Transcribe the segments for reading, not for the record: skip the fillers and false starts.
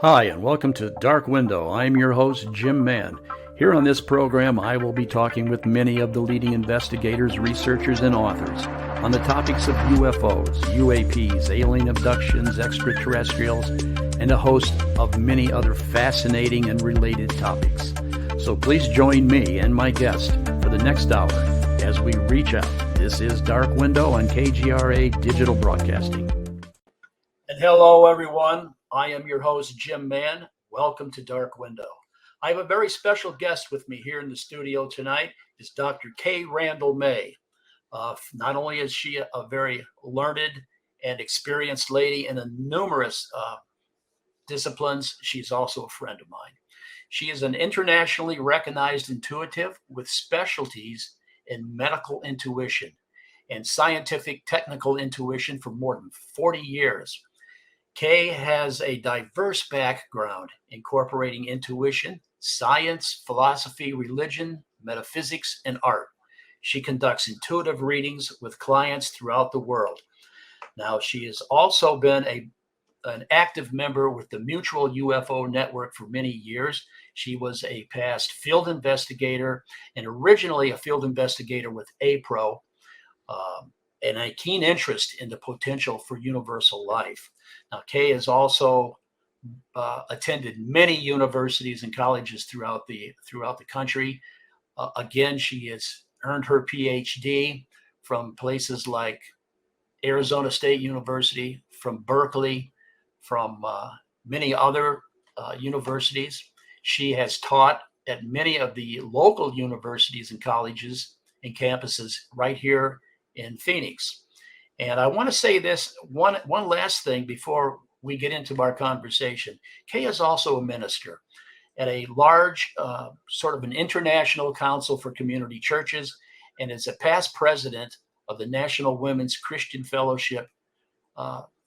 Hi, and welcome to Dark Window. I'm your host, Jim Mann. Here on this program, I will be talking with many of the leading investigators, researchers, and authors on the topics of UFOs, UAPs, alien abductions, extraterrestrials, and a host of many other fascinating and related topics. So please join me and my guest for the next hour as we reach out. This is Dark Window on KGRA Digital Broadcasting. And hello, everyone. I am your host, Jim Mann. Welcome to Dark Window. I have a very special guest with me here in the studio tonight. Is Dr. Cay Randall-May. Not only is she a very learned and experienced lady in numerous disciplines, she's also a friend of mine. She is an internationally recognized intuitive with specialties in medical intuition and scientific technical intuition for more than 40 years. Cay has a diverse background incorporating intuition, science, philosophy, religion, metaphysics, and art. She conducts intuitive readings with clients throughout the world. Now, she has also been an active member with the Mutual UFO Network for many years. She was a past field investigator and originally a field investigator with APRO, and a keen interest in the potential for universal life. Now, Cay has also attended many universities and colleges throughout the country. Again, she has earned her Ph.D. from places like Arizona State University, from Berkeley, from many other universities. She has taught at many of the local universities and colleges and campuses right here in Phoenix. And I want to say this one last thing before we get into our conversation. Cay is also a minister at a large, sort of an international council for community churches, and is a past president of the National Women's Christian Fellowship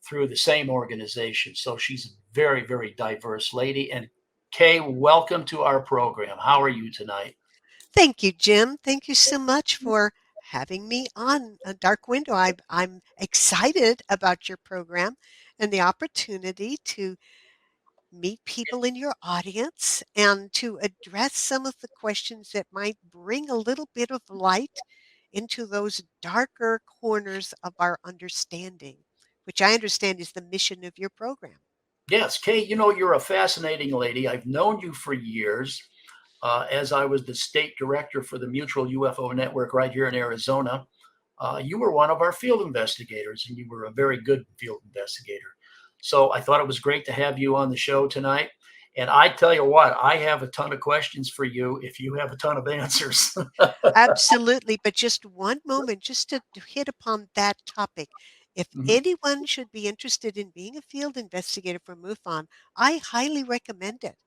through the same organization. So she's a very, very diverse lady. And Cay, welcome to our program. How are you tonight? Thank you, Jim. Thank you so much for having me on a Dark Window. I'm excited about your program and the opportunity to meet people in your audience and to address some of the questions that might bring a little bit of light into those darker corners of our understanding, which I understand is the mission of your program. Yes, Cay, you're a fascinating lady. I've known you for years. As I was the state director for the Mutual UFO Network right here in Arizona, you were one of our field investigators, and you were a very good field investigator. So I thought it was great to have you on the show tonight. And I tell you what, I have a ton of questions for you if you have a ton of answers. Absolutely. But just one moment, just to hit upon that topic. If Mhm. anyone should be interested in being a field investigator for MUFON, I highly recommend it.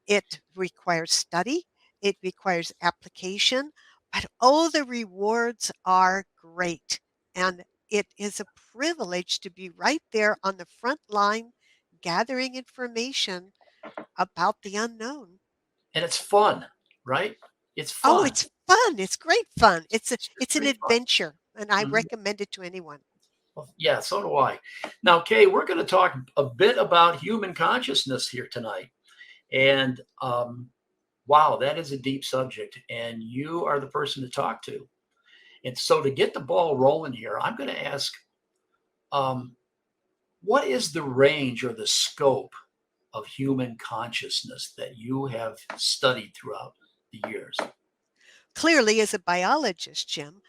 It requires study, it requires application, but oh, the rewards are great. And it is a privilege to be right there on the front line gathering information about the unknown. And it's fun, right? It's Oh, fun. it's fun. It's great fun. It's It's an pretty fun. adventure, and I Mhm. recommend it to anyone. Well, yeah, so do I. Now, Cay, we're going to talk a bit about human consciousness here tonight. And wow, that is a deep subject, and you are the person to talk to. And so, to get the ball rolling here, I'm going to ask, um, what is the range or the scope of human consciousness that you have studied throughout the years? Clearly, as a biologist, Jim,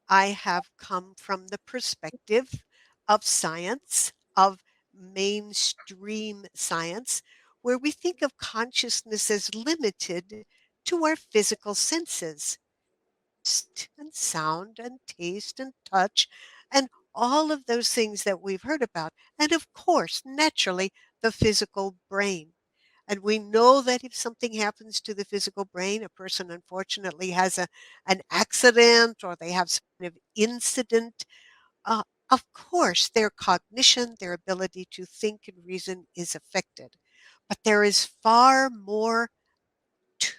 I have come from the perspective of science, of mainstream science, where we think of consciousness as limited to our physical senses, and sound and taste and touch and all of those things that we've heard about. And of course, naturally, the physical brain. And we know that if something happens to the physical brain, a person unfortunately has an accident or they have some kind of incident, uh, of course, their cognition, their ability to think and reason is affected. But there is far more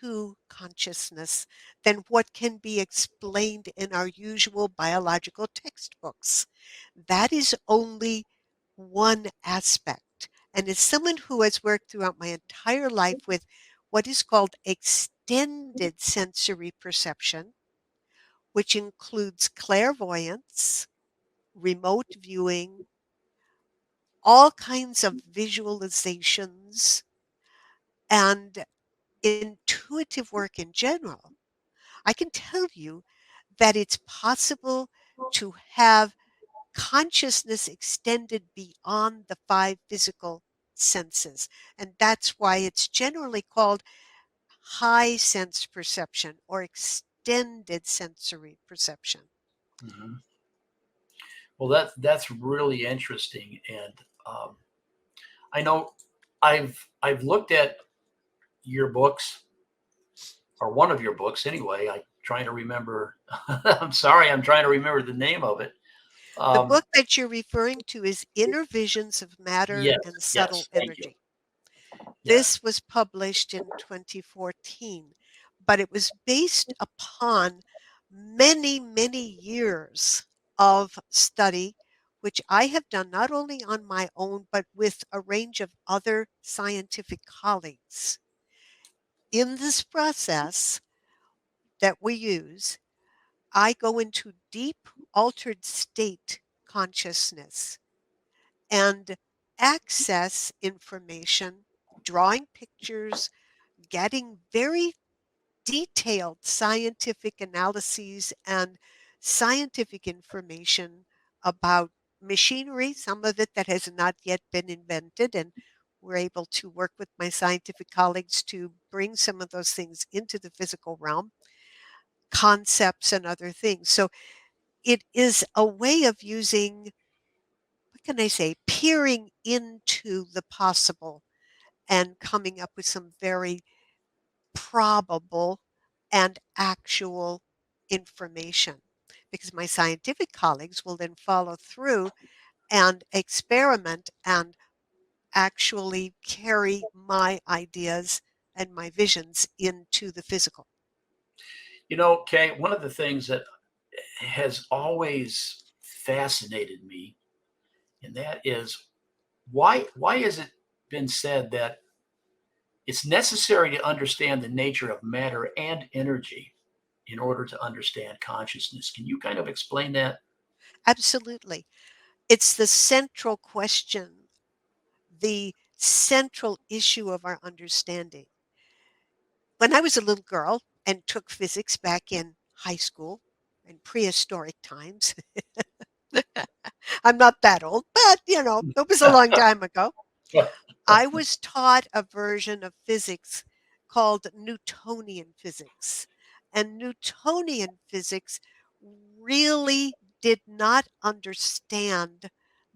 to consciousness than what can be explained in our usual biological textbooks. That is only one aspect. And as someone who has worked throughout my entire life with what is called extended sensory perception, which includes clairvoyance, remote viewing, all kinds of visualizations, and intuitive work in general, I can tell you that it's possible to have consciousness extended beyond the five physical senses. And that's why it's generally called high sense perception or extended sensory perception. Mhm. Well, that's really interesting, and um, I know I've looked at your books, or one of your books anyway. I'm trying to remember. I'm sorry, I'm trying to remember the name of it. The Um, book that you're referring to is Inner Visions of Matter yes, and Subtle yes, thank you. Energy. Yes. This was published in 2014, but it was based upon many, many years of study, which I have done not only on my own, but with a range of other scientific colleagues. In this process that we use, I go into deep altered state consciousness and access information, drawing pictures, getting very detailed scientific analyses and scientific information about machinery, some of it that has not yet been invented. And we're able to work with my scientific colleagues to bring some of those things into the physical realm, concepts and other things. So it is a way of using, what can I say, peering into the possible and coming up with some very probable and actual information. Because my scientific colleagues will then follow through and experiment and actually carry my ideas and my visions into the physical. You know, Kay, one of the things that has always fascinated me, and that is why has it been said that it's necessary to understand the nature of matter and energy in order to understand consciousness? Can you kind of explain that? Absolutely. It's the central question, the central issue of our understanding. When I was a little girl and took physics back in high school in prehistoric times, I'm not that old, but it was a long time ago. I was taught a version of physics called Newtonian physics. And Newtonian physics really did not understand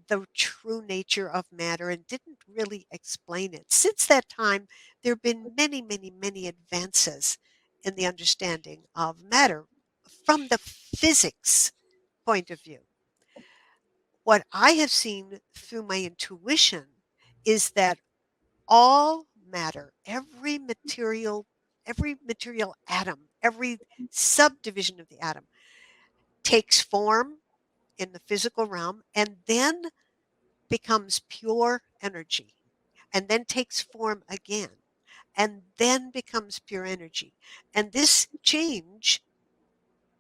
the true nature of matter and didn't really explain it. Since that time, there have been many, many, many advances in the understanding of matter from the physics point of view. What I have seen through my intuition is that all matter, every material atom, every subdivision of the atom takes form in the physical realm and then becomes pure energy and then takes form again and then becomes pure energy. And this change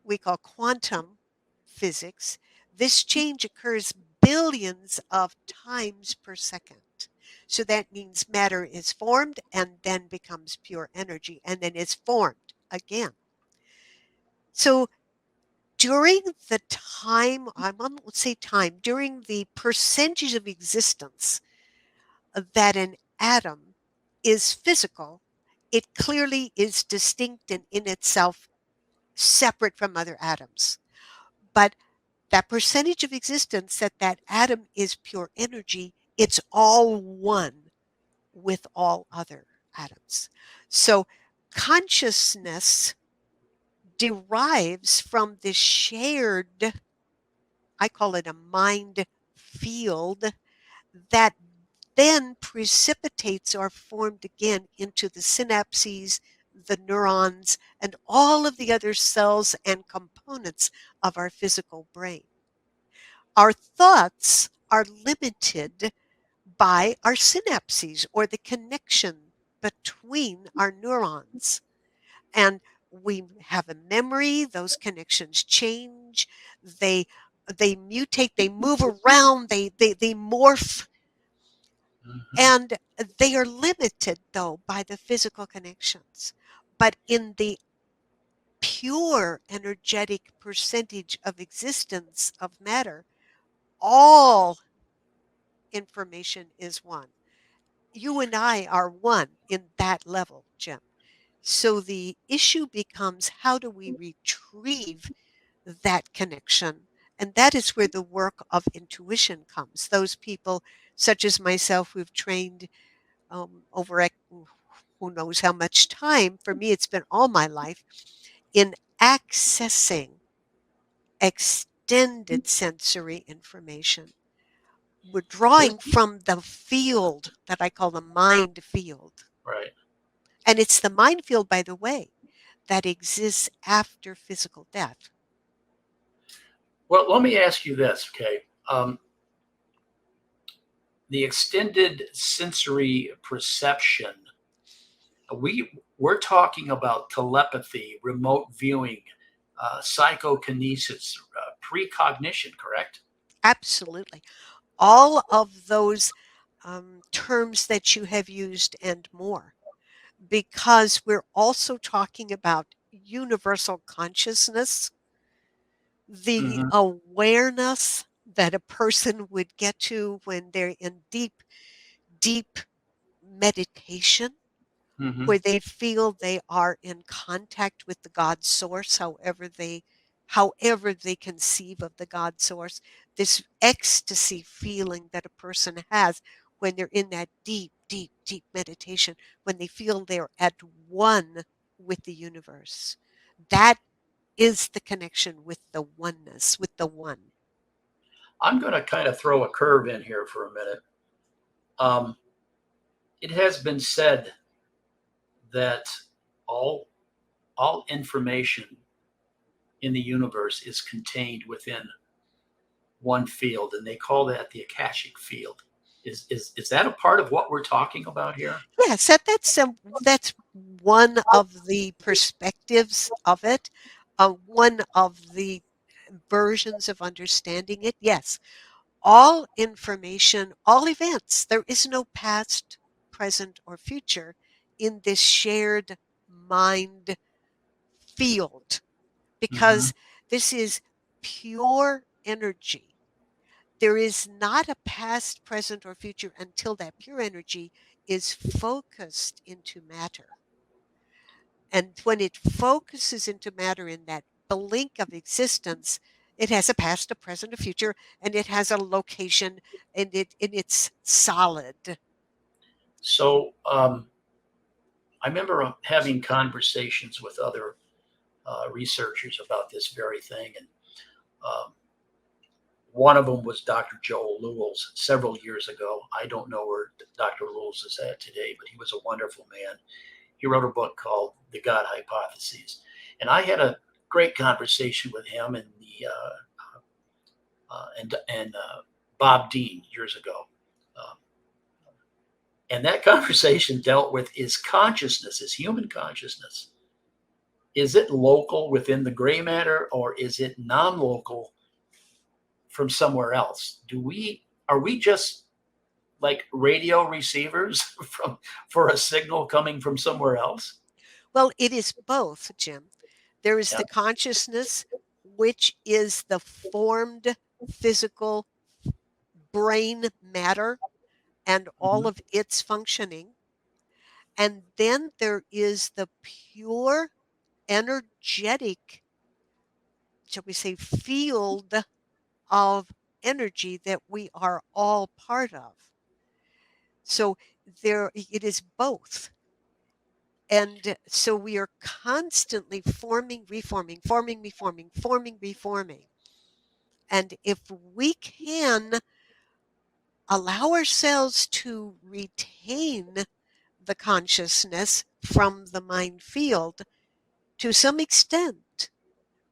we call quantum physics. This change occurs billions of times per second. So that means matter is formed and then becomes pure energy and then is formed again. So during the time, let's say time, during the percentage of existence that an atom is physical, it clearly is distinct and in itself separate from other atoms. But that percentage of existence that that atom is pure energy, it's all one with all other atoms. So consciousness derives from this shared, I call it a mind field, that then precipitates or formed again into the synapses, the neurons, and all of the other cells and components of our physical brain. Our thoughts are limited by our synapses or the connection between our neurons. And we have a memory, those connections change, they they mutate, they move around, they morph, Mhm. and they are limited though by the physical connections. But in the pure energetic percentage of existence of matter, all information is one. You and I are one in that level, Jim. So the issue becomes, how do we retrieve that connection? And that is where the work of intuition comes. Those people, such as myself, who've trained over who knows how much time, for me, it's been all my life, in accessing extended sensory information. We're This, drawing from the field that I call the mind field. right. And it's the mind field, by the way, that exists after physical death. Well, let me ask you this, okay? The extended sensory perception, we're talking about telepathy, remote viewing, psychokinesis, precognition, correct? Absolutely. All of those terms that you have used and more, because we're also talking about universal consciousness, the Mm-hmm. awareness that a person would get to when they're in deep, deep meditation, Mm-hmm. where they feel they are in contact with the God source, however they conceive of the God source, this ecstasy feeling that a person has when they're in that deep, deep, deep meditation, when they feel they're at one with the universe. That is the connection with the oneness, with the one. I'm going to kind of throw a curve in here for a minute. Um, it has been said that all all information in the universe is contained within one field, and they call that the Akashic field. Is that a part of what we're talking about here? Yes, that's one of the perspectives of it, one of the versions of understanding it. Yes, all information, all events, there is no past, present, or future in this shared mind field, Mm-hmm. because this is pure energy. There is not a past, present, or future until that pure energy is focused into matter. And when it focuses into matter in that blink of existence, it has a past, a present, a future, and it has a location, and it's solid. So I remember having conversations with other researchers about this very thing, and um, one of them was Dr. Joel Lewis several years ago. I don't know where Dr. Lewis is at today, but he was a wonderful man. He wrote a book called The God Hypotheses, and I had a great conversation with him and the and Bob Dean years ago. Um, and that conversation dealt with, is consciousness, is human consciousness, is it local within the gray matter, or is it non-local from somewhere else? Are we just like radio receivers from for a signal coming from somewhere else? Well, it is both, Jim. There is Yeah. the consciousness, which is the formed physical brain matter and all Mhm. of its functioning. And then there is the pure energetic, shall we say, field of energy that we are all part of. So there it is both. And so we are constantly forming, reforming, forming, reforming, forming, reforming. And if we can allow ourselves to retain the consciousness from the mind field, to some extent,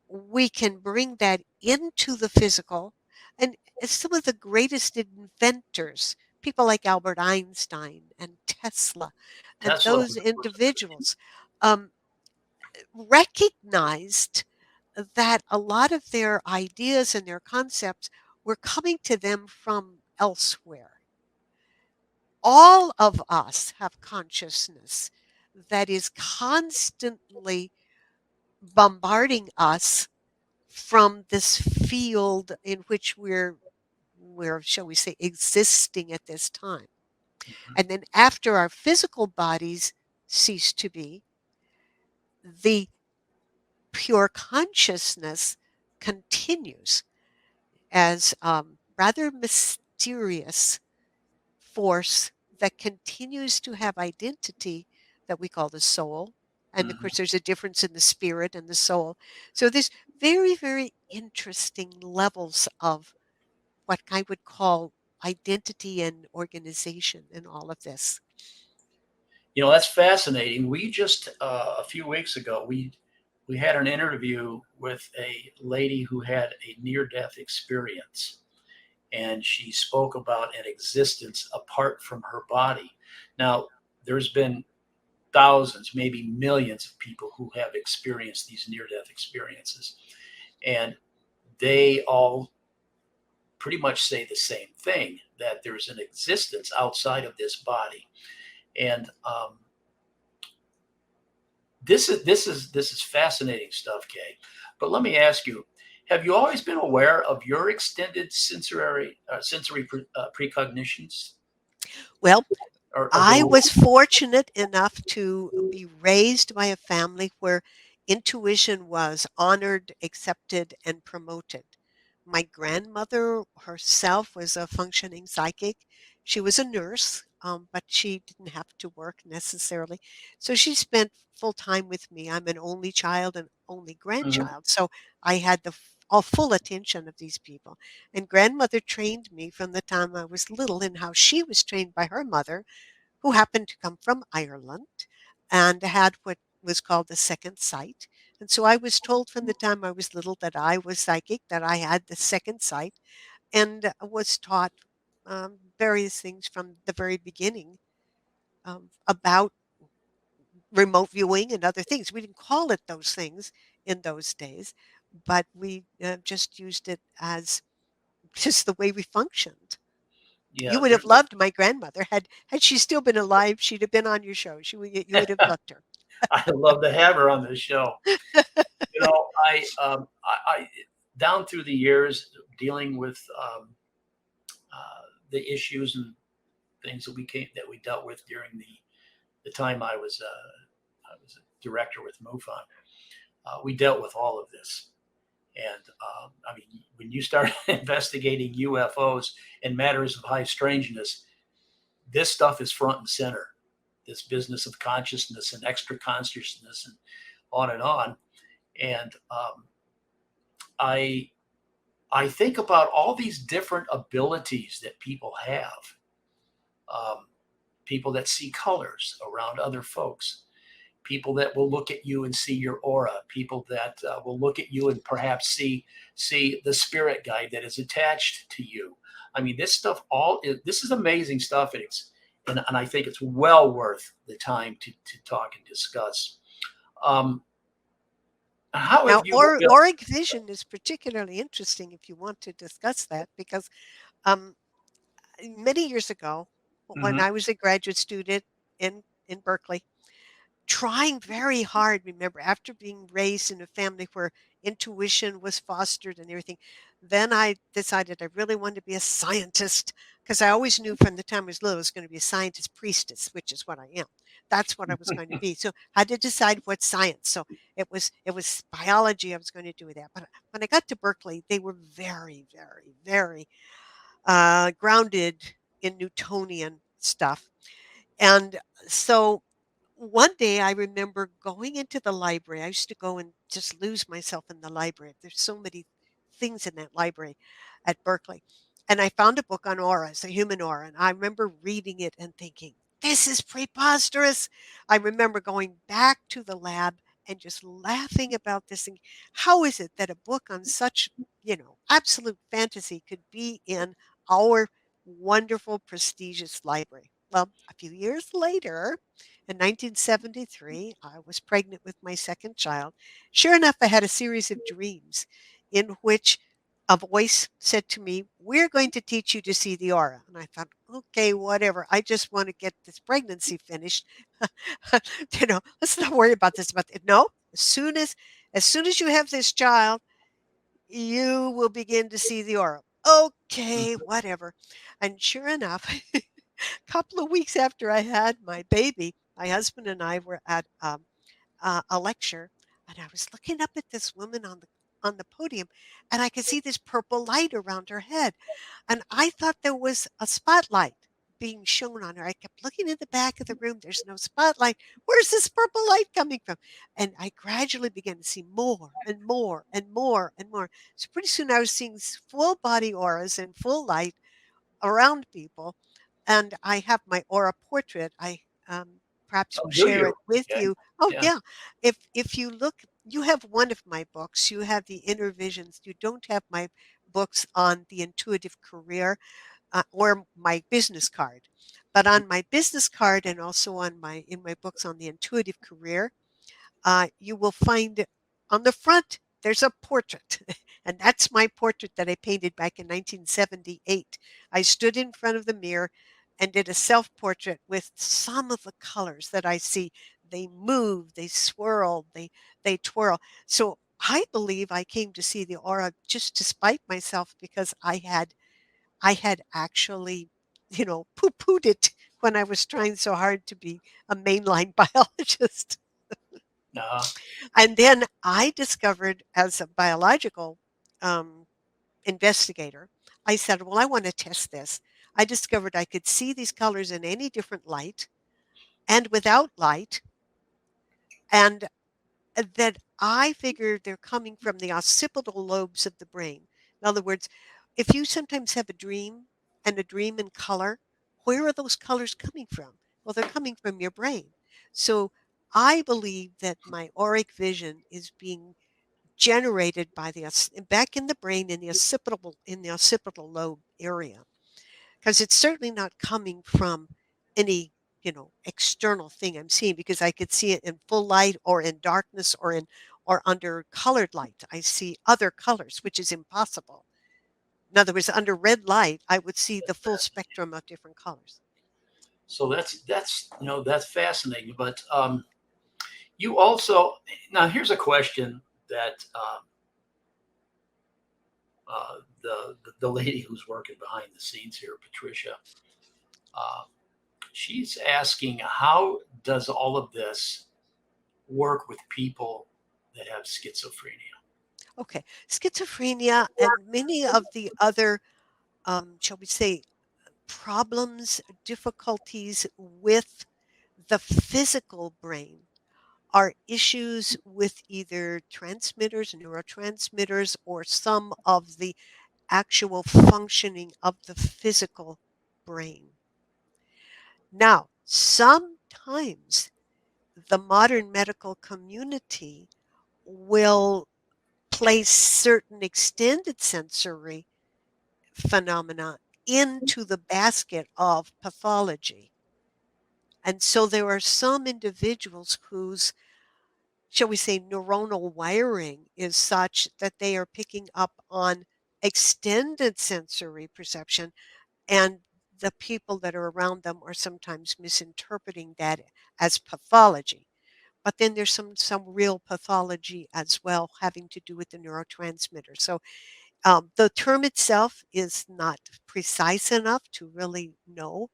we can bring that into the physical. And some of the greatest inventors, people like Albert Einstein and Tesla, and Tesla those was the first one. individuals, um, recognized that a lot of their ideas and their concepts were coming to them from elsewhere. All of us have consciousness that is constantly bombarding us from this field in which we're, shall we say, existing at this time. Mhm. And then after our physical bodies cease to be, the pure consciousness continues as rather mysterious force that continues to have identity that we call the soul. And of course, Mhm. there's a difference in the spirit and the soul. So there's very, very interesting levels of what I would call identity and organization in all of this. That's fascinating. We just a few weeks ago we had an interview with a lady who had a near death experience, and she spoke about an existence apart from her body. Now, there's been thousands, maybe millions of people who have experienced these near death experiences, and they all pretty much say the same thing, that there's an existence outside of this body. And this is fascinating stuff, Kay. But let me ask you: have you always been aware of your extended sensory precognitions Well, or I ability? was fortunate enough to be raised by a family where intuition was honored, accepted, and promoted. My grandmother herself was a functioning psychic. She was a nurse, but she didn't have to work necessarily. So she spent full time with me. I'm an only child and only Mhm. grandchild. So I had the all full attention of these people. And grandmother trained me from the time I was little in how she was trained by her mother, who happened to come from Ireland and had what was called the second sight. And so I was told from the time I was little that I was psychic, that I had the second sight, and was taught various things from the very beginning about remote viewing and other things. We didn't call it those things in those days, but we just used it as just the way we functioned. You Yeah, would have loved my grandmother. Had she still been alive, she'd have been on your show. You would have loved her. I'd love to have her on the show. I down through the years dealing with the issues and things that we dealt with during the time I was a director with MUFON. We dealt with all of this. And I mean, when you start investigating UFOs and matters of high strangeness, this stuff is front and center. This business of consciousness and extra consciousness and on and on. And I I think about all these different abilities that people have. Um, People that see colors around other folks, people that will look at you and see your aura, people that will look at you and perhaps see the spirit guide that is attached to you. I mean, this is amazing stuff. And I think it's well worth the time to talk and discuss. Um, how have Now, you built? auric vision is particularly interesting if you want to discuss that, because um, many years ago, when Mhm. I was a graduate student in Berkeley, trying very hard, remember, after being raised in a family where intuition was fostered and everything, then I decided I really wanted to be a scientist, because I always knew from the time I was little I was going to be a scientist priestess, which is what I am. That's what I was going to be. So I had to decide what science. So it was biology I was going to do that. But when I got to Berkeley, they were very, very, very grounded in Newtonian stuff. And so one day I remember going into the library. I used to go and just lose myself in the library. There's so many things in that library at Berkeley. And I found a book on auras, the human aura. And I remember reading it and thinking, this is preposterous. I remember going back to the lab and just laughing about this thing. How is it that a book on such, absolute fantasy could be in our wonderful, prestigious library? Well, a few years later, in 1973, I was pregnant with my second child. Sure enough, I had a series of dreams in which a voice said to me, "We're going to teach you to see the aura." And I thought, okay, whatever. I just want to get this pregnancy finished. Let's not worry about this. But no, as soon as you have this child, you will begin to see the aura. Okay, whatever. And sure enough, a couple of weeks after I had my baby, my husband and I were at a lecture, and I was looking up at this woman on the podium, and I could see this purple light around her head, and I thought there was a spotlight being shown on her. I kept looking in the back of the room. There's no spotlight. Where's this purple light coming from? And I gradually began to see more and more and more and more. So pretty soon I was seeing full body auras and full light around people. And I have my aura portrait. I perhaps Oh, will do share you? it with Okay. you. Oh Yeah. yeah, if you look, you have one of my books. You have the Inner Visions. You don't have my books on the intuitive career or my business card. But on my business card and also on my in my books on the intuitive career, you will find on the front there's a portrait, and that's my portrait that I painted back in 1978. I stood in front of the mirror and did a self-portrait with some of the colors that I see. They move, they swirl, they twirl. So I believe I came to see the aura just to spite myself because I had actually, poo-pooed it when I was trying so hard to be a mainline biologist. Uh, And then I discovered as a biological um, investigator, I said, well, I want to test this. I discovered I could see these colors in any different light and without light, and that I figured they're coming from the occipital lobes of the brain. In other words, if you sometimes have a dream and a dream in color, where are those colors coming from? Well, they're coming from your brain. So I believe that my auric vision is being generated by back in the brain in the occipital lobe area, because it's certainly not coming from any external thing I'm seeing, because I could see it in full light or in darkness or under colored light. I see other colors, which is impossible. In other words, under red light I would see the full spectrum of different colors. so that's fascinating. But you also now here's a question that the lady who's working behind the scenes here, Patricia, uh, she's asking how does all of this work with people that have schizophrenia? Okay, schizophrenia and many of the other shall we say problems, difficulties with the physical brain are issues with either transmitters, neurotransmitters, or some of the actual functioning of the physical brain. Now, sometimes the modern medical community will place certain extended sensory phenomena into the basket of pathology. And so there are some individuals whose, shall we say, neuronal wiring is such that they are picking up on extended sensory perception, and the people that are around them are sometimes misinterpreting that as pathology. But then there's some real pathology as well having to do with the neurotransmitter. So the term itself is not precise enough to really know,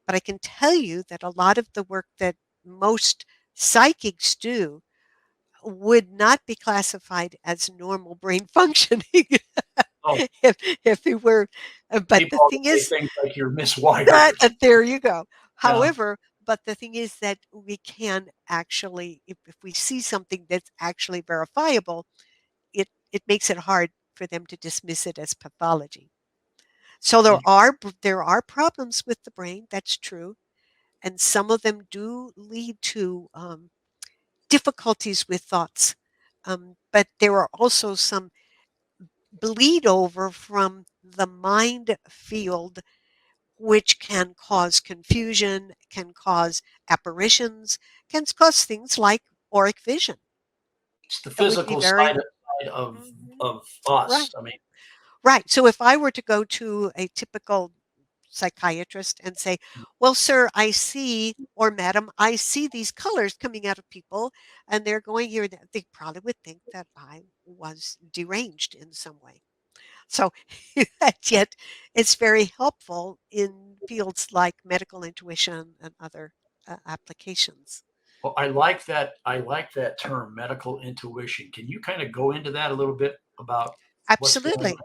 but I can tell you that a lot of the work that most psychics do would not be classified as normal brain functioning Oh, if it were. But the people thing say is things like you're miswired that or something. there you go. Yeah. However, but the thing is that we can actually, if we see something that's actually verifiable, it makes it hard for them to dismiss it as pathology. So there are problems with the brain. That's true. and some of them do lead to difficulties with thoughts. But there are also some bleed over from the mind field, which can cause confusion, can cause apparitions, can cause things like auric vision. It's the It would be physical very side Mhm. of Right. us. I mean, Right. So if I were to go to a typical psychiatrist and say, well, sir, I see, or madam, I see these colors coming out of people and they're going here, they probably would think that I was deranged in some way. So, yet it's very helpful in fields like medical intuition and other applications. well, I like that term, medical intuition. Can you kind of go into that a little bit about what's going Absolutely.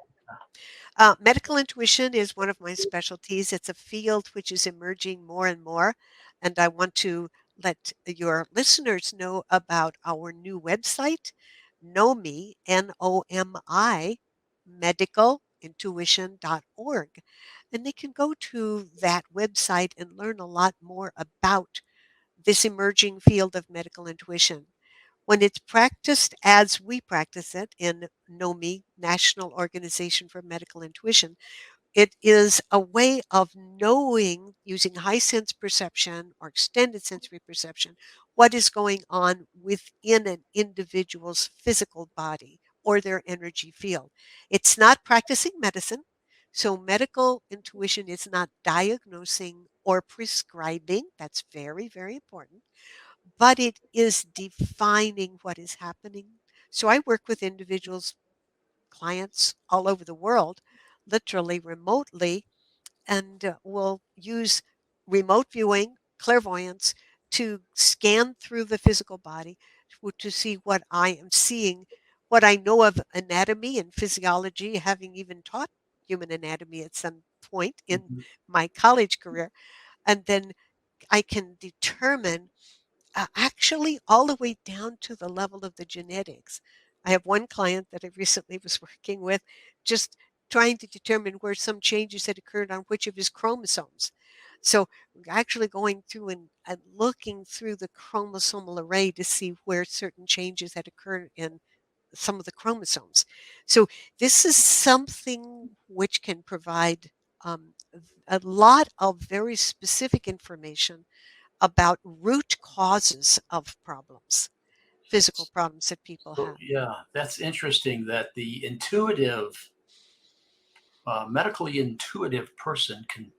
on? Medical intuition is one of my specialties. It's a field which is emerging more and more. And I want to let your listeners know about our new website, NOMI, NOMI, medicalintuition.org. And they can go to that website and learn a lot more about this emerging field of medical intuition. When it's practiced as we practice it in NOMI, National Organization for Medical Intuition, it is a way of knowing using high sense perception or extended sensory perception what is going on within an individual's physical body or their energy field. It's not practicing medicine. So, medical intuition is not diagnosing or prescribing. That's very, very important, but it is defining what is happening. So I work with individuals, clients all over the world, literally remotely, and will use remote viewing, clairvoyance, to scan through the physical body to see what I am seeing, what I know of anatomy and physiology, having even taught human anatomy at some point in Mhm. my college career. And then I can determine actually all the way down to the level of the genetics. I have one client that I recently was working with, just trying to determine where some changes had occurred on which of his chromosomes. So actually going through and looking through the chromosomal array to see where certain changes had occurred in some of the chromosomes. So this is something which can provide a lot of very specific information about root causes of problems, physical problems that people So, have. yeah, that's interesting that the intuitive, medically intuitive person can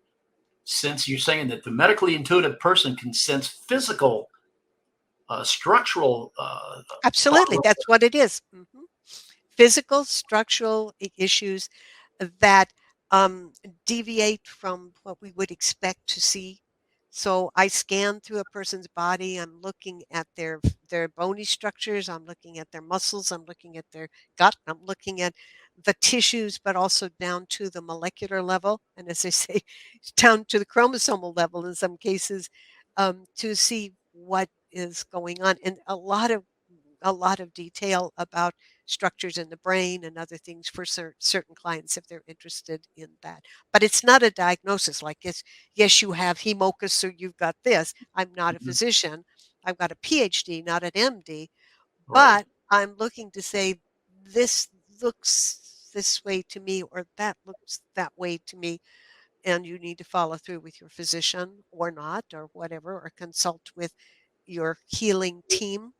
sense. You're saying that the medically intuitive person can sense physical, structural Absolutely, problems. that's what it is. Physical, structural issues that deviate from what we would expect to see. So I scan through a person's body. I'm looking at their bony structures. I'm looking at their muscles. I'm looking at their gut. I'm looking at the tissues, but also down to the molecular level. And as I say, down to the chromosomal level in some cases, to see what is going on. And a lot of detail about structures in the brain and other things for certain clients if they're interested in that. But it's not a diagnosis like it's, yes, you have hemocus, so you've got this. I'm not a Mhm. physician. I've got a PhD, not an MD, Right. but I'm looking to say this looks this way to me or that looks that way to me, and you need to follow through with your physician or not or whatever, or consult with your healing team.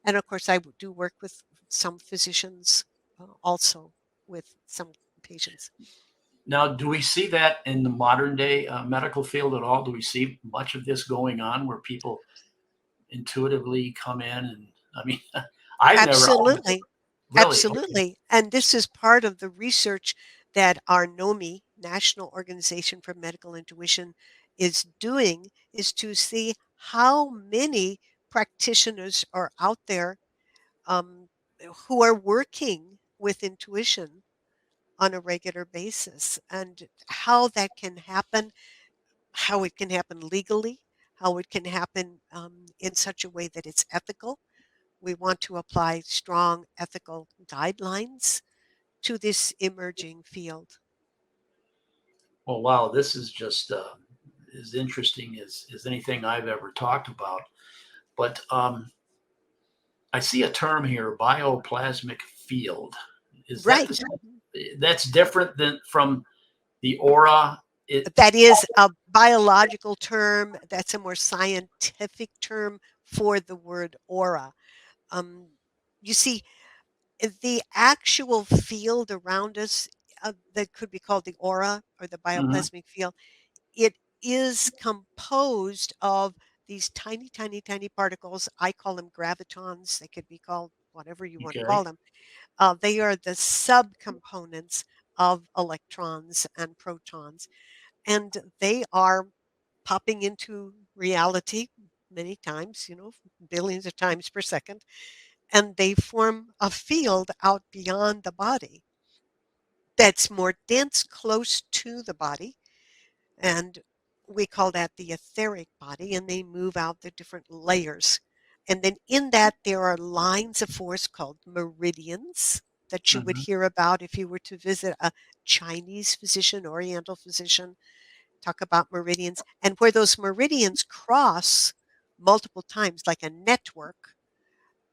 And of course, I do work with some physicians also with some patients. Now, do we see that in the modern day medical field at all? Do we see much of this going on where people intuitively come in? And I mean, I've never Absolutely. really. Okay. Absolutely. And this is part of the research that our NOMI, National Organization for Medical Intuition, is doing, is to see how many practitioners are out there um, who are working with intuition on a regular basis and how that can happen, how it can happen legally, how it can happen in such a way that it's ethical. We want to apply strong ethical guidelines to this emerging field. Well, wow, this is just as interesting as anything I've ever talked about. But I see a term here, bioplasmic field. Is that Right. that's different than from the aura? That is a biological term. That's a more scientific term for the word aura. Um, you see, the actual field around us that could be called the aura or the Mhm. bioplasmic field, it is composed of these tiny, tiny, tiny particles. I call them gravitons. They could be called whatever you want to call Okay. them. They are the subcomponents of electrons and protons, and they are popping into reality many times, billions of times per second, and they form a field out beyond the body that's more dense close to the body, and we call that the etheric body, and they move out the different layers. And then in that, there are lines of force called meridians that you would Mhm. hear about if you were to visit a Chinese physician, Oriental physician, talk about meridians. And where those meridians cross multiple times, like a network,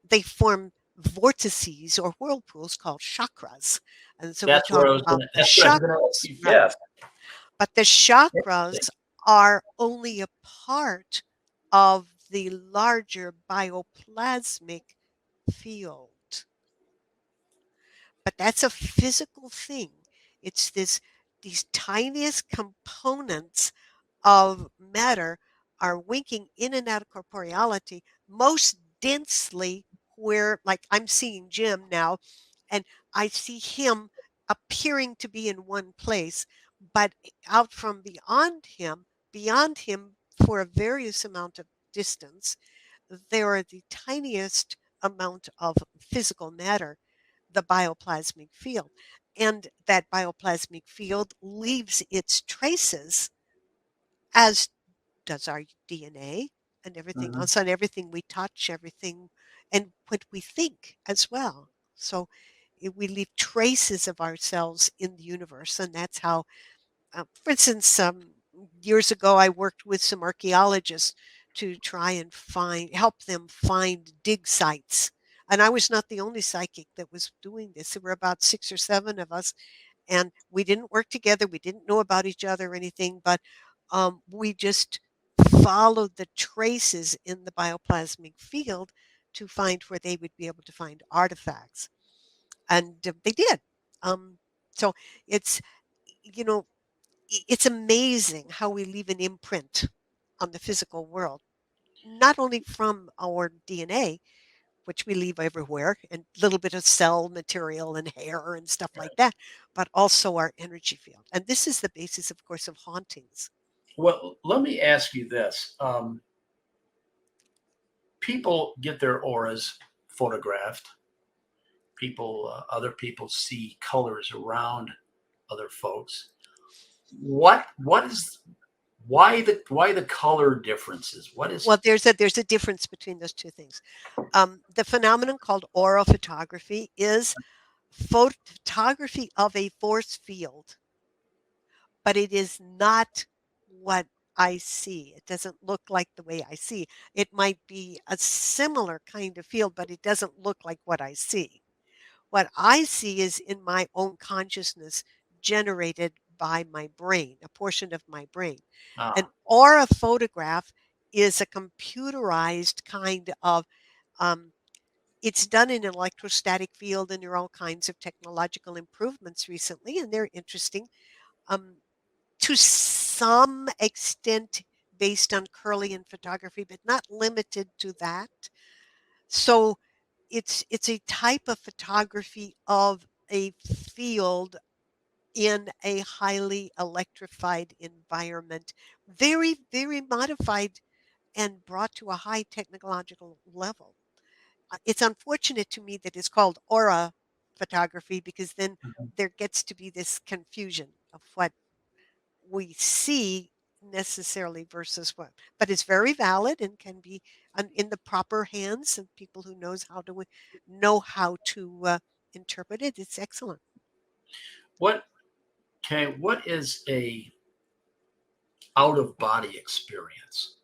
they form vortices or whirlpools called chakras. And so we That's where talk I was about going to. the That's what I was going to ask chakras, you. right? Yes. But the Interesting. chakras are only a part of the larger bioplasmic field. But that's a physical thing. It's these tiniest components of matter are winking in and out of corporeality most densely, where, like, I'm seeing Jim now, and I see him appearing to be in one place, but out from beyond him for a various amount of distance, there are the tiniest amount of physical matter, the bioplasmic field. And that bioplasmic field leaves its traces, as does our DNA and everything Mhm. else, on everything we touch, everything, and what we think as well. So we leave traces of ourselves in the universe, and that's how, for instance, years ago, I worked with some archaeologists to try and help them find dig sites. And I was not the only psychic that was doing this. There were about 6 or 7 of us, and we didn't work together. We didn't know about each other or anything, but we just followed the traces in the bioplasmic field to find where they would be able to find artifacts, and they did. Um, so it's you know it's amazing how we leave an imprint on the physical world, not only from our DNA, which we leave everywhere, and a little bit of cell material and hair and stuff like that, but also our energy field. And this is the basis, of course, of hauntings. Well, let me ask you this. People get their auras photographed. Other people see colors around other folks. What is why the color differences? What is? Well, there's a difference between those two things. The phenomenon called aura photography is photography of a force field, but it is not what I see. It doesn't look like the way I see. It might be a similar kind of field, but it doesn't look like what I see. What I see is in my own consciousness generated by my brain, a portion of my brain. An Ah, aura photograph is a computerized kind of, um, it's done in an electrostatic field, and there are all kinds of technological improvements recently, and they're interesting. Um, to some extent, based on Kirlian photography, but not limited to that. So it's a type of photography of a field in a highly electrified environment, very, very modified and brought to a high technological level. It's unfortunate to me that it's called aura photography, because then mhm. there gets to be this confusion of what we see necessarily versus what, but it's very valid and can be in the proper hands of people who know how to interpret it. It's excellent. What what is a out of body experience?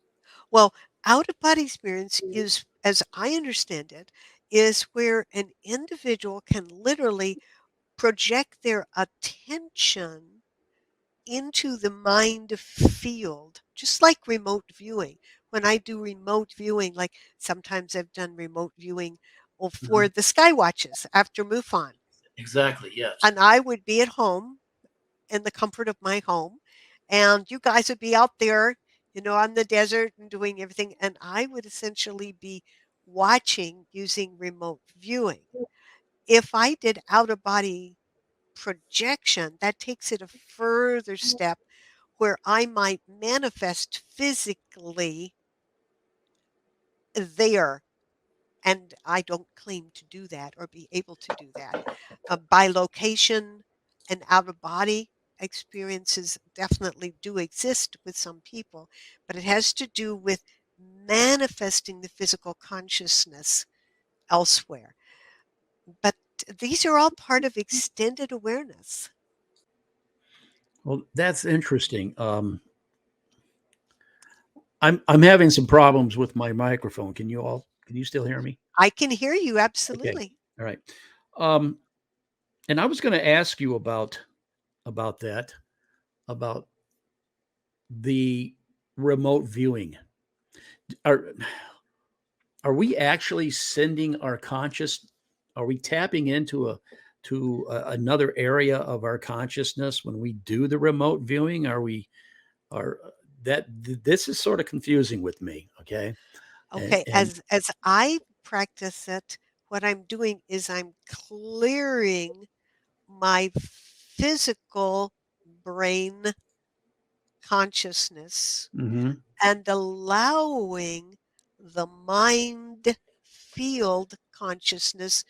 Well, out of body experience is, as I understand it, is where an individual can literally project their attention into the mind field, just like remote viewing. When I do remote viewing, like sometimes I've done remote viewing for Mhm. the sky watches after MUFON, Exactly. Yes. and I would be at home in the comfort of my home, and you guys would be out there, on the desert and doing everything, and I would essentially be watching using remote viewing. If I did out of body projection, that takes it a further step where I might manifest physically there. And I don't claim to do that or be able to do that. By location and out of body experiences definitely do exist with some people, but it has to do with manifesting the physical consciousness elsewhere. But these are all part of extended awareness. Well, that's interesting. I'm having some problems with my microphone. Can you still hear me? I can hear you Okay. absolutely. All right. Um, and I was going to ask you about that, about the remote viewing. Are are we actually sending our conscious? Are we tapping into another area of our consciousness when we do the remote viewing? Are we are that this is sort of confusing with me? Okay, Okay, and as I practice it, what I'm doing is I'm clearing my physical brain consciousness mhm. and allowing the mind field consciousness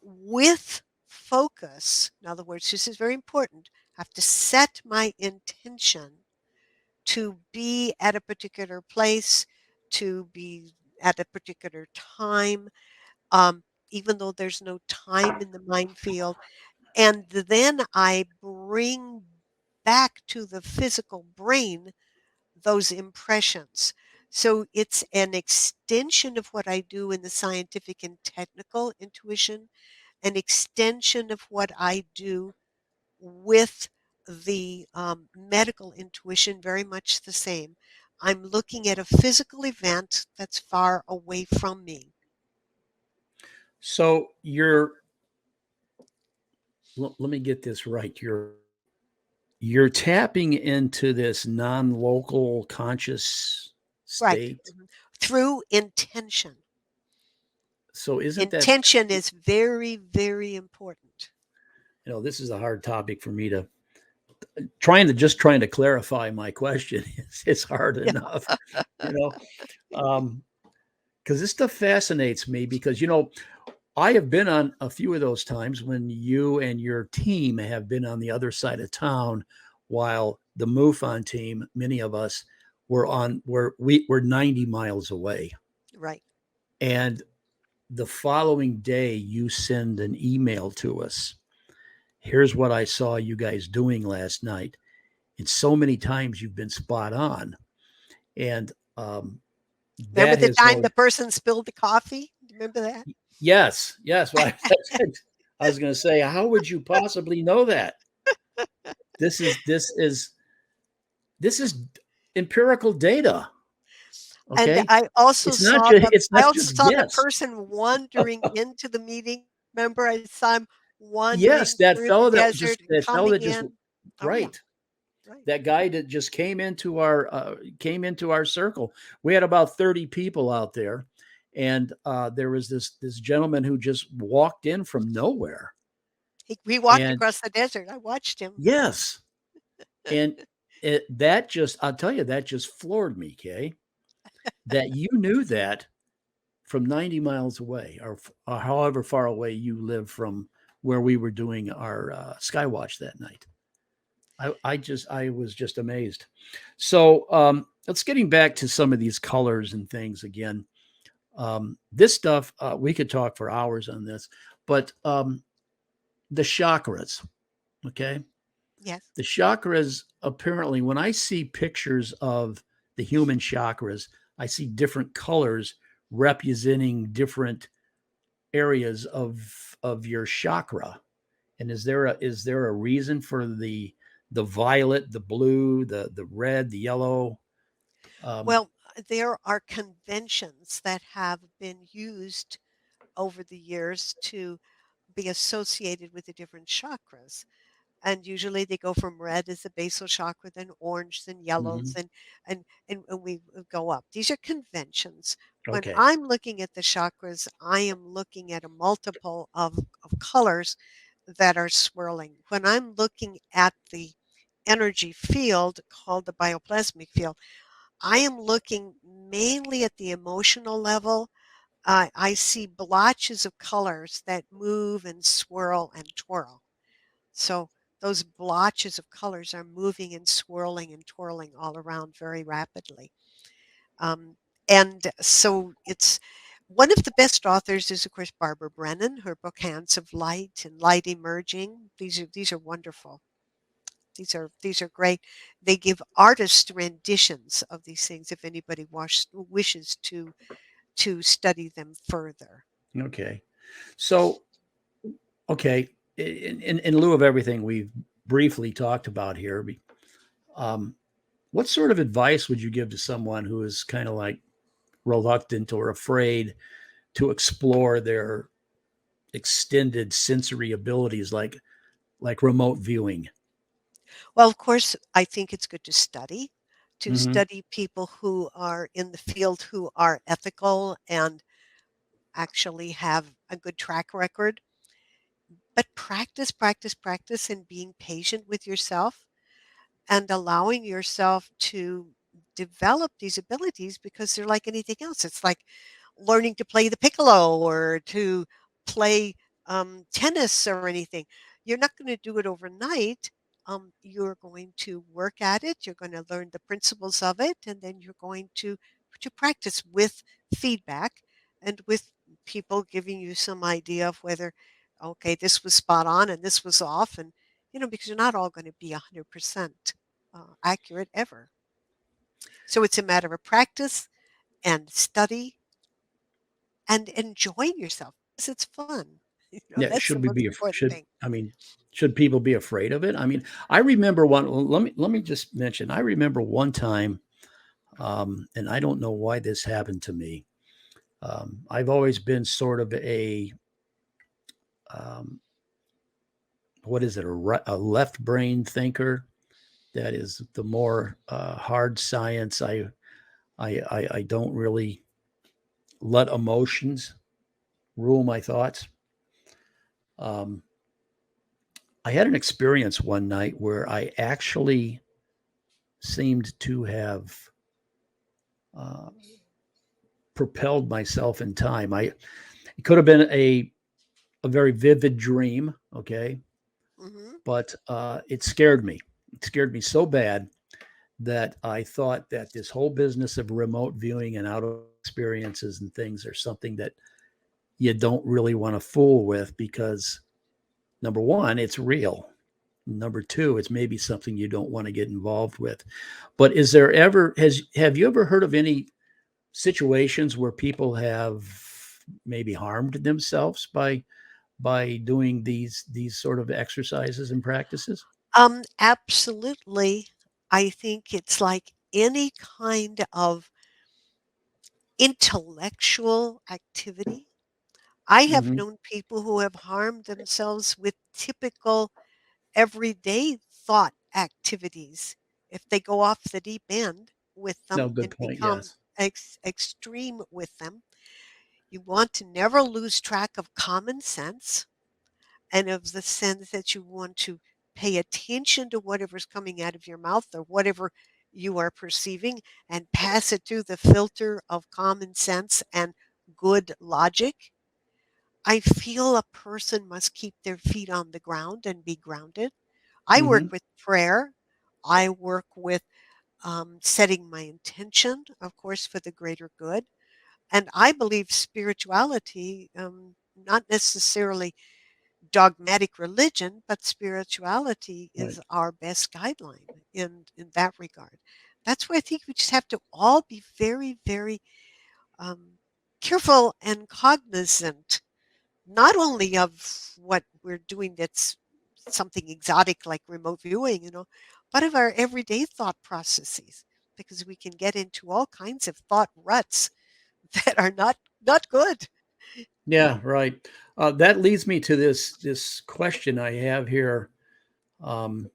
with focus. In other words, this is very important. I have to set my intention to be at a particular place, to be at a particular time, um, even though there's no time in the mind field. And then I bring back to the physical brain those impressions. So it's an extension of what I do in the scientific and technical intuition, an extension of what I do with the medical intuition, very much the same. I'm looking at a physical event that's far away from me. So let me get this right. You're tapping into this non-local conscious Right. state. Through intention. So isn't that, Intention is very, very important. this is a hard topic for me to trying to clarify my question is hard Yeah. enough, you know. Because this stuff fascinates me because I have been on a few of those times when you and your team have been on the other side of town, while the MUFON team, many of us, were 90 miles away. Right. And the following day, you send an email to us. Here's what I saw you guys doing last night. And so many times you've been spot on. And Remember that the has time always, the person spilled the coffee? Remember that? yes, yes. Well, I was going to say, how would you possibly know that? This is this is this is empirical data. And Okay, it's I not also just saw the guess. person wandering into the meeting. Remember, I saw him Yes, wandering through the desert and that fellow coming that just in. Oh yeah, right. right. That guy that just came into our circle. We had about 30 people out there, and there was this gentleman who just walked in from nowhere. We walked And across the desert. I watched him. yes, and I'll tell you, that just floored me, Kay, that you knew that from 90 miles away, or however far away you live from where we were doing our Skywatch that night. I was just amazed. So let's getting back to some of these colors and things again. This stuff, we could talk for hours on this, but the chakras, okay? Yes. The chakras, apparently, when I see pictures of the human chakras, I see different colors representing different areas of your chakra. And is there a reason for the violet, the blue, the red, the yellow? Um, Well, there are conventions that have been used over the years to be associated with the different chakras. And usually they go from red as the basal chakra, then orange, then yellows, mhm. and we go up. These are conventions. When Okay. I'm looking at the chakras, I am looking at a multiple of colors that are swirling. When I'm looking at the energy field called the bioplasmic field, I am looking mainly at the emotional level. I see blotches of colors that move and swirl and twirl. So those blotches of colors are moving and swirling and twirling all around very rapidly. Um, and so it's one of the best authors is, of course, Barbara Brennan. Her book Hands of Light and Light Emerging. These are wonderful. These are great. They give artist renditions of these things if anybody wishes to study them further. Okay. So, okay, in lieu of everything we've briefly talked about here, um, what sort of advice would you give to someone who is kind of like reluctant or afraid to explore their extended sensory abilities, like remote viewing? Well, of course, I think it's good to Hmm. study people who are in the field who are ethical and actually have a good track record. But practice, practice, practice, and being patient with yourself and allowing yourself to develop these abilities because they're like anything else. It's like learning to play the piccolo or to play tennis or anything. You're not going to do it overnight. You're going to work at it. You're going to learn the principles of it, and then you're going to practice with feedback and with people giving you some idea of whether, okay, this was spot on and this was off, and because you're not all going to be 100% accurate ever. So it's a matter of practice and study and enjoying yourself because it's fun. Yeah, That's the should we most be? important Should thing. I mean? Should people be afraid of it? I mean, I remember one. Let me just mention. I remember one time, and I don't know why this happened to me. I've always been sort of um, what is it, a left brain thinker. That is the more hard science. I don't really let emotions rule my thoughts. Um, I had an experience one night where I actually seemed to have uh, propelled myself in time. It could have been a very vivid dream, okay, Hmm. but it scared me. It scared me so bad that I thought that this whole business of remote viewing and out of experiences and things are something that you don't really want to fool with because number one, it's real. Number two, it's maybe something you don't want to get involved with. But is there ever has have you ever heard of any situations where people have maybe harmed themselves by doing these sort of exercises and practices? Absolutely. I think it's like any kind of intellectual activity. I have Hmm. known people who have harmed themselves with typical everyday thought activities. If they go off the deep end with No, them good and point. become Yes. extreme with them, you want to never lose track of common sense and of the sense that you want to pay attention to whatever's coming out of your mouth or whatever you are perceiving and pass it through the filter of common sense and good logic. I feel a person must keep their feet on the ground and be grounded. I work Hmm. with prayer. I work with setting my intention, of course, for the greater good. And I believe spirituality, not necessarily dogmatic religion, but spirituality Right. is our best guideline in that regard. That's why I think we just have to all be very, very careful and cognizant, not only of what we're doing that's something exotic like remote viewing, but of our everyday thought processes, because we can get into all kinds of thought ruts that are not good. Yeah, right. That leads me to this question I have here. Um,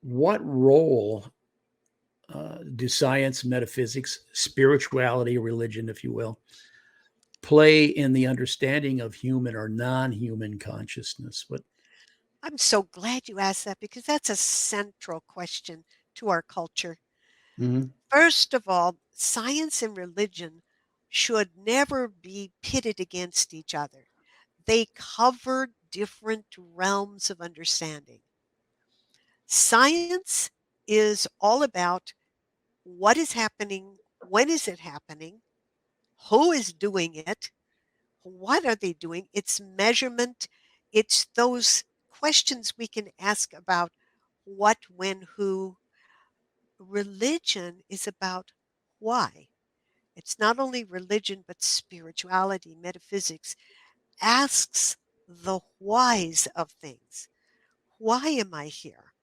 what role do science, metaphysics, spirituality, religion, if you will, play in the understanding of human or non-human consciousness? What? I'm so glad you asked that, because that's a central question to our culture. Mhm. First of all, science and religion should never be pitted against each other. They cover different realms of understanding. Science is all about what is happening, when is it happening, who is doing it, what are they doing? It's measurement. It's those questions we can ask about what, when, who. Religion is about why. It's not only religion, but spirituality, metaphysics asks the whys of things. Why am I here?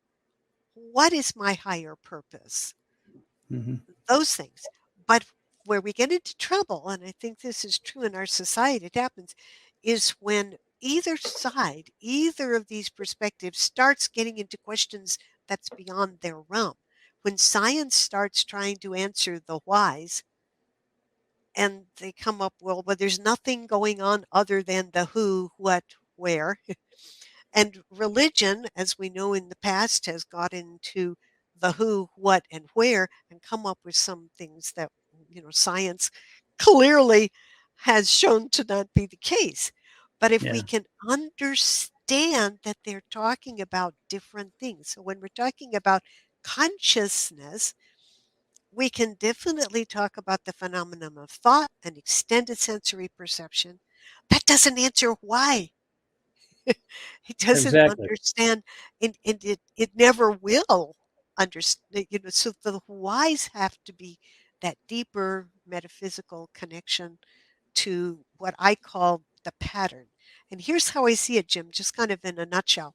What is my higher purpose? Mhm. Those things. But where we get into trouble, and I think this is true in our society, it happens, is when either side, either of these perspectives starts getting into questions that's beyond their realm. When science starts trying to answer the whys, and they come up, well, there's nothing going on other than the who, what, where. And religion, as we know in the past, has got into the who, what, and where, and come up with some things that, science clearly has shown to not be the case. But if we Yeah, can understand that they're talking about different things, so when we're talking about consciousness, we can definitely talk about the phenomenon of thought and extended sensory perception. That doesn't answer why. He doesn't exactly. understand, and it never will understand, so the whys have to be that deeper metaphysical connection to what I call the pattern. And here's how I see it, Jim, just kind of in a nutshell,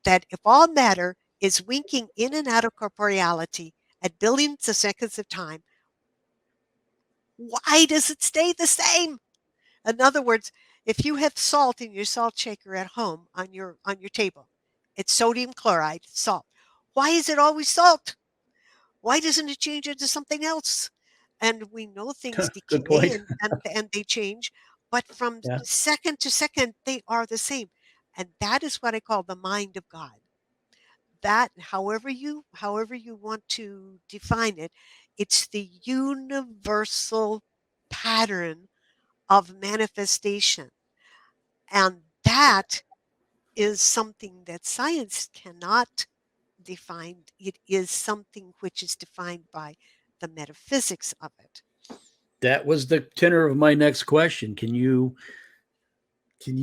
that if all matter is winking in and out of corporeality at billions of seconds of time, why does it stay the same? In other words, if you have salt in your salt shaker at home on your table, it's sodium chloride, salt. Why is it always salt? Why doesn't it change into something else? And we know things Good decay point. and they change, but from Yeah. second to second, they are the same. And that is what I call the mind of God. That, however you want to define it, it's the universal pattern of manifestation. And that is something that science cannot define. It is something which is defined by the metaphysics of it. That was the tenor of my next question. Can you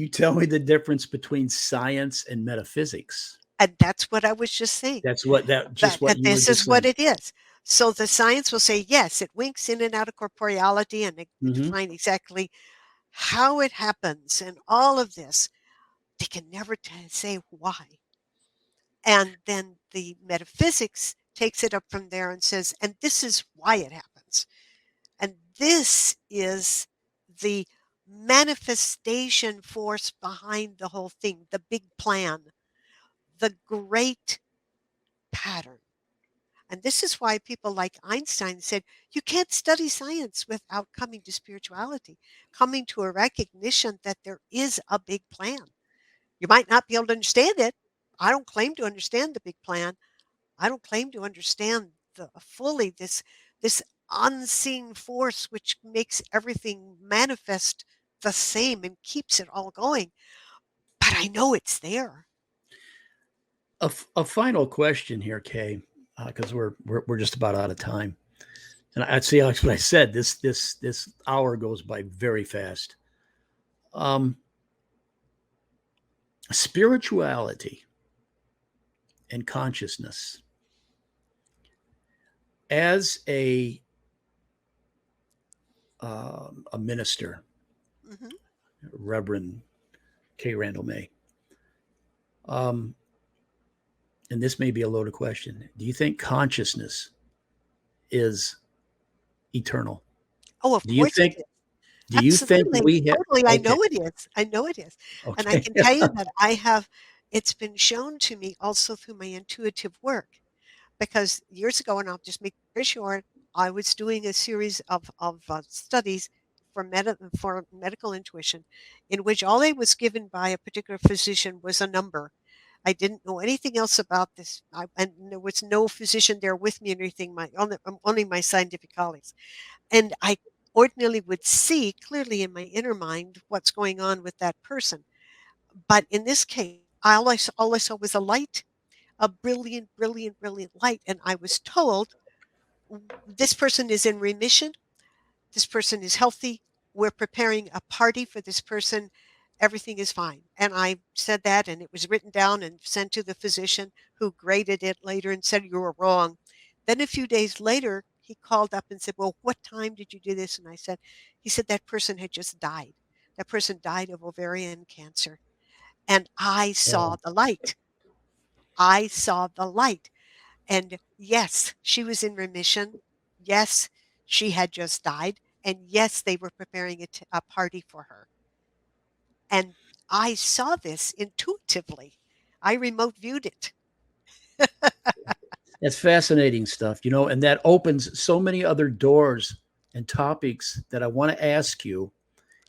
tell me the difference between science and metaphysics? And that's what I was just saying. That's what that That just what and you were this just is what saying. it is. So the science will say, yes, it winks in and out of corporeality, and they Hmm. define exactly how it happens and all of this. They can never say why. And then the metaphysics takes it up from there and says, and this is why it happens. And this is the manifestation force behind the whole thing, the big plan, the great pattern. And this is why people like Einstein said, you can't study science without coming to spirituality, coming to a recognition that there is a big plan. You might not be able to understand it. I don't claim to understand the big plan. I don't claim to understand fully this unseen force which makes everything manifest the same and keeps it all going. But I know it's there. A final question here, Kay, because we're just about out of time. And I'd see what I said. This hour goes by very fast. Um, spirituality and consciousness. As a minister, Mm-hmm. Reverend Cay Randall-May, and this may be a loaded question. Do you think consciousness is eternal? Oh, of Do you course it think? is. Do you think Absolutely. we have? Totally. I Okay, know it is. I know it is. And I okay, can tell you that it's been shown to me also through my intuitive work. Because years ago, and I'll just make it very short, I was doing a series of studies for medical intuition, in which all I was given by a particular physician was a number. I didn't know anything else about this, and there was no physician there with me or anything. Only my scientific colleagues, and I ordinarily would see clearly in my inner mind what's going on with that person. But in this case, all I saw was a light, a brilliant, brilliant, brilliant light. And I was told, this person is in remission. This person is healthy. We're preparing a party for this person. Everything is fine. And I said that, and it was written down and sent to the physician, who graded it later and said, you were wrong. Then a few days later, he called up and said, well, what time did you do this? And he said that person had just died. That person died of ovarian cancer. And I saw oh, the light. I saw the light. And yes, she was in remission. Yes, she had just died. And yes, they were preparing a party for her. And I saw this intuitively. I remote viewed it. that's fascinating stuff, and that opens so many other doors and topics that I want to ask you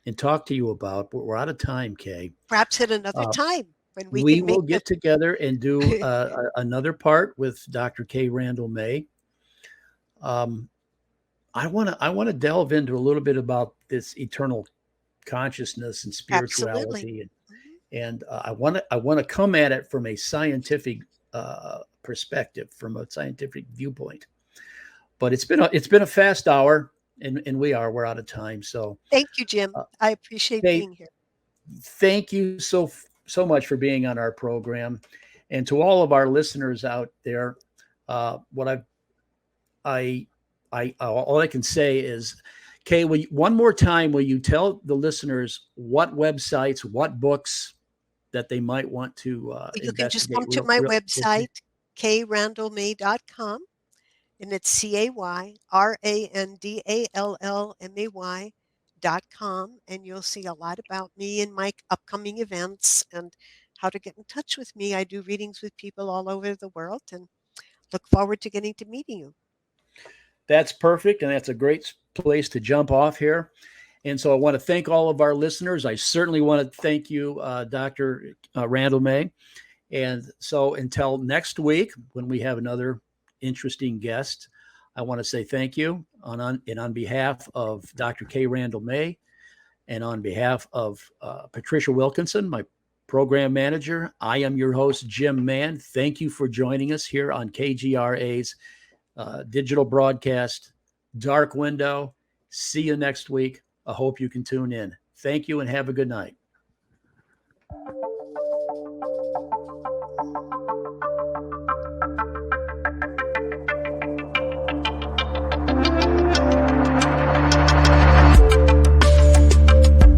and talk to you about. But we're out of time, Kay. Perhaps at another Uh, time when we we can will make the get together and do another part with Dr. Cay Randall-May. I want to delve into a little bit about this eternal consciousness and absolutely. spirituality, and Mhm. and I want to come at it from a scientific perspective, from a scientific viewpoint. But it's been a fast hour, and we're out of time. So, Thank you, Jim. uh, I appreciate Kate, being here. thank you so much for being on our program, and to all of our listeners out there. What I all I can say is, Kay, one more time, will you tell the listeners what websites, what books that they might want to You can just investigate come to my real quick? website, cayrandallmay.com, and it's CAYRANDALLMAY.com, and you'll see a lot about me and my upcoming events and how to get in touch with me. I do readings with people all over the world and look forward to getting to meeting you. That's perfect, and that's a great place to jump off here. And so I want to thank all of our listeners. I certainly want to thank you, Dr. Randall-May. And so until next week, when we have another interesting guest, I want to say thank you on behalf of Dr. Cay Randall-May, and on behalf of Patricia Wilkinson, my program manager. I am your host, Jim Mann. Thank you for joining us here on KGRA's digital broadcast, Dark Window. See you next week. I hope you can tune in. Thank you and have a good night.